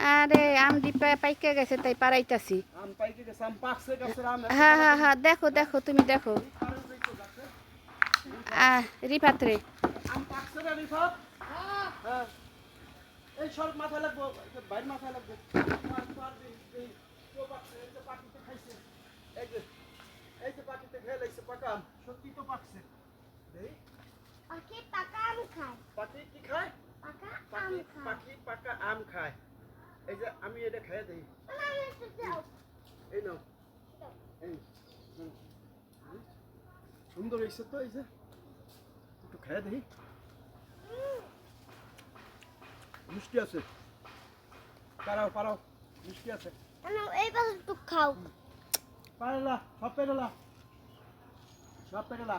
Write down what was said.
আরে আম দি পাইকে গেছে তাই পারাইতাছি। আম পাইকে গেছে, আম পাকছে গাছের আম। হ্যাঁ হ্যাঁ হ্যাঁ, দেখো দেখো, তুমি দেখো। রিফাত রে, আম পাকছে রে রিফাত। হ্যাঁ, এই সর মাথায় লাগবো, বাইর মাথায় লাগবে। পাখিতে খাইছে, এই যে পাখিতে খেয়ে লাইছে পাকা আম, সত্যি তো পাকছে। পাখি পাকা আম খায়। পাখি কি খায়? পাকা আম পাখি খায়। পাখি পাকা আম খায়। এই যে আমি এটা খেয়ে দিই। আমি একটু দাও। এই নাও, এই সুন্দর হয়েছে তো, এই যে একটু খেয়ে দিই। মিষ্টি আছে, পারাও পারাও, মিষ্টি আছে। এই পাশে একটু খাও। পারেলা, সব পেরেলা, সব পেরেলা।